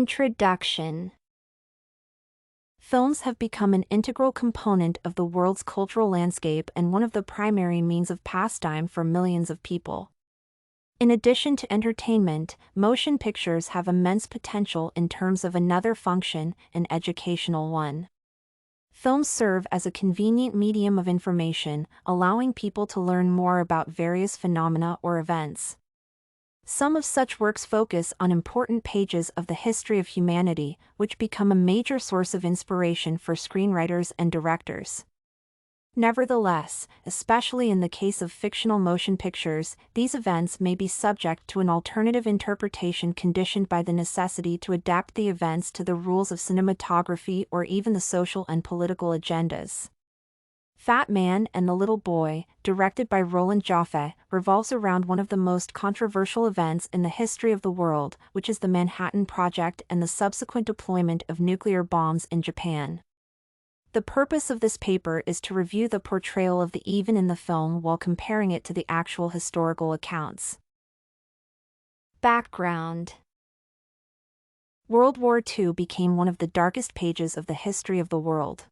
Introduction. Films have become an integral component of the world's cultural landscape and one of the primary means of pastime for millions of people. In addition to entertainment, motion pictures have immense potential in terms of another function, an educational one. Films serve as a convenient medium of information, allowing people to learn more about various phenomena or events. Some of such works focus on important pages of the history of humanity, which become a major source of inspiration for screenwriters and directors. Nevertheless, especially in the case of fictional motion pictures, these events may be subject to an alternative interpretation conditioned by the necessity to adapt the events to the rules of cinematography or even the social and political agendas. Fat Man and the Little Boy, directed by Roland Joffé, revolves around one of the most controversial events in the history of the world, which is the Manhattan Project and the subsequent deployment of nuclear bombs in Japan. The purpose of this paper is to review the portrayal of the event in the film while comparing it to the actual historical accounts. Background. World War II became one of the darkest pages of the history of the world.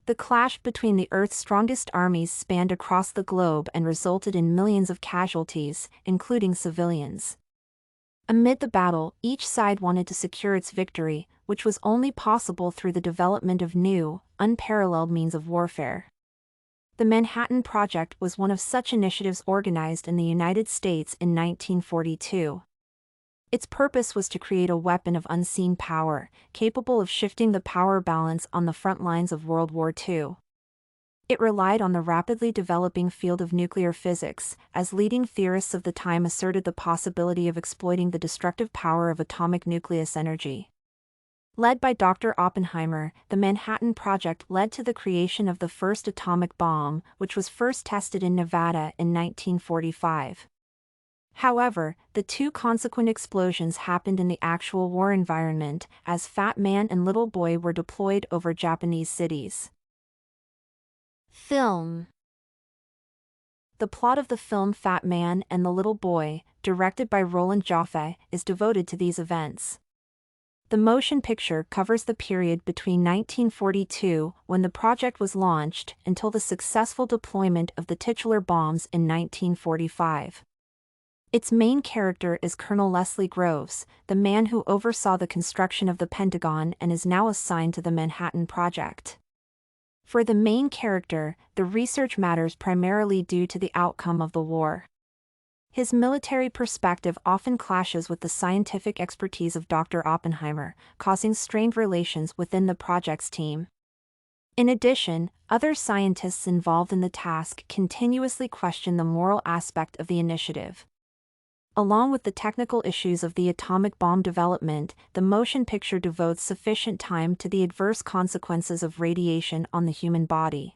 The clash between the Earth's strongest armies spanned across the globe and resulted in millions of casualties, including civilians. Amid the battle, each side wanted to secure its victory, which was only possible through the development of new, unparalleled means of warfare. The Manhattan Project was one of such initiatives organized in the United States in 1942. Its purpose was to create a weapon of unseen power, capable of shifting the power balance on the front lines of World War II. It relied on the rapidly developing field of nuclear physics, as leading theorists of the time asserted the possibility of exploiting the destructive power of atomic nucleus energy. Led by Dr. Oppenheimer, the Manhattan Project led to the creation of the first atomic bomb, which was first tested in Nevada in 1945. However, the two consequent explosions happened in the actual war environment, as Fat Man and Little Boy were deployed over Japanese cities. Film. The plot of the film Fat Man and the Little Boy, directed by Roland Joffé, is devoted to these events. The motion picture covers the period between 1942, when the project was launched, until the successful deployment of the titular bombs in 1945. Its main character is Colonel Leslie Groves, the man who oversaw the construction of the Pentagon and is now assigned to the Manhattan Project. For the main character, the research matters primarily due to the outcome of the war. His military perspective often clashes with the scientific expertise of Dr. Oppenheimer, causing strained relations within the project's team. In addition, other scientists involved in the task continuously question the moral aspect of the initiative. Along with the technical issues of the atomic bomb development, the motion picture devotes sufficient time to the adverse consequences of radiation on the human body.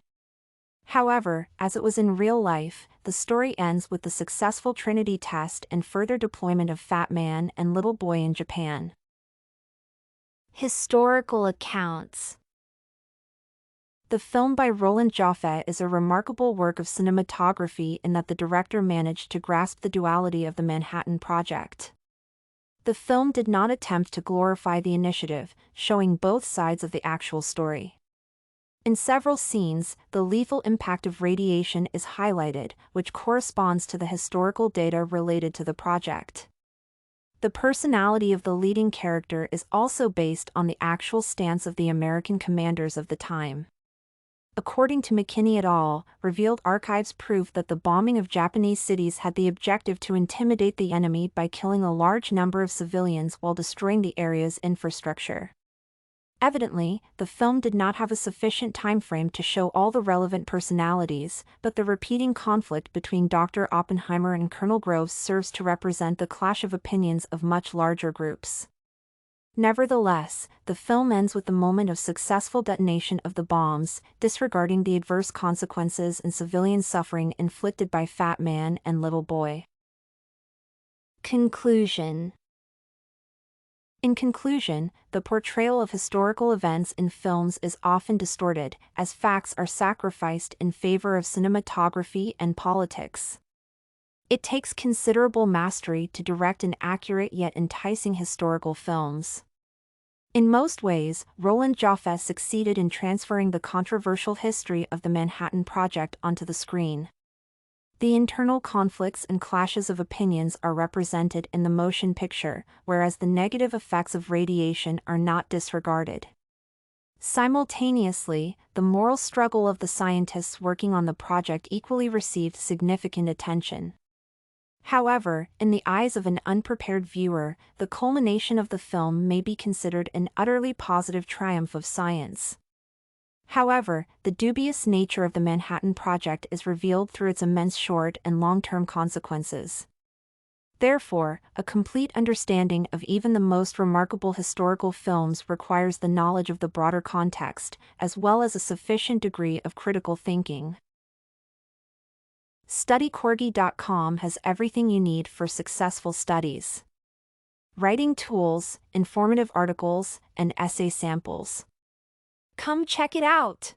However, as it was in real life, the story ends with the successful Trinity test and further deployment of Fat Man and Little Boy in Japan. Historical accounts. The film by Roland Joffé is a remarkable work of cinematography in that the director managed to grasp the duality of the Manhattan Project. The film did not attempt to glorify the initiative, showing both sides of the actual story. In several scenes, the lethal impact of radiation is highlighted, which corresponds to the historical data related to the project. The personality of the leading character is also based on the actual stance of the American commanders of the time. According to McKinney et al., revealed archives prove that the bombing of Japanese cities had the objective to intimidate the enemy by killing a large number of civilians while destroying the area's infrastructure. Evidently, the film did not have a sufficient time frame to show all the relevant personalities, but the repeating conflict between Dr. Oppenheimer and Colonel Groves serves to represent the clash of opinions of much larger groups. Nevertheless, the film ends with the moment of successful detonation of the bombs, disregarding the adverse consequences and civilian suffering inflicted by Fat Man and Little Boy. Conclusion. In conclusion, the portrayal of historical events in films is often distorted, as facts are sacrificed in favor of cinematography and politics. It takes considerable mastery to direct an accurate yet enticing historical films. In most ways, Roland Joffé succeeded in transferring the controversial history of the Manhattan Project onto the screen. The internal conflicts and clashes of opinions are represented in the motion picture, whereas the negative effects of radiation are not disregarded. Simultaneously, the moral struggle of the scientists working on the project equally received significant attention. However, in the eyes of an unprepared viewer, the culmination of the film may be considered an utterly positive triumph of science. However, the dubious nature of the Manhattan Project is revealed through its immense short and long-term consequences. Therefore, a complete understanding of even the most remarkable historical films requires the knowledge of the broader context, as well as a sufficient degree of critical thinking. StudyCorgi.com has everything you need for successful studies. Writing tools, informative articles, and essay samples. Come check it out!